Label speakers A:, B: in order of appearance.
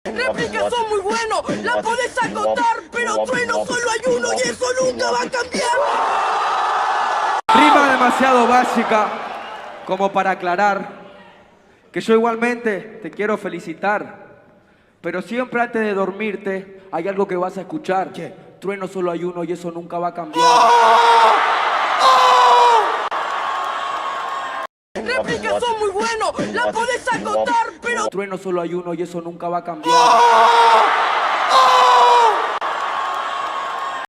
A: Réplicas son muy buenos, la podés acotar, pero trueno solo hay uno y eso nunca va a cambiar.
B: Rima demasiado básica como para aclarar que yo igualmente te quiero felicitar, pero siempre antes de dormirte hay algo que vas a escuchar.
C: ¿Qué?
B: Trueno solo hay uno y eso nunca va a cambiar.
A: Réplicas son muy buenos, la podés acotar, pero
B: Trueno solo hay uno y eso nunca va a cambiar.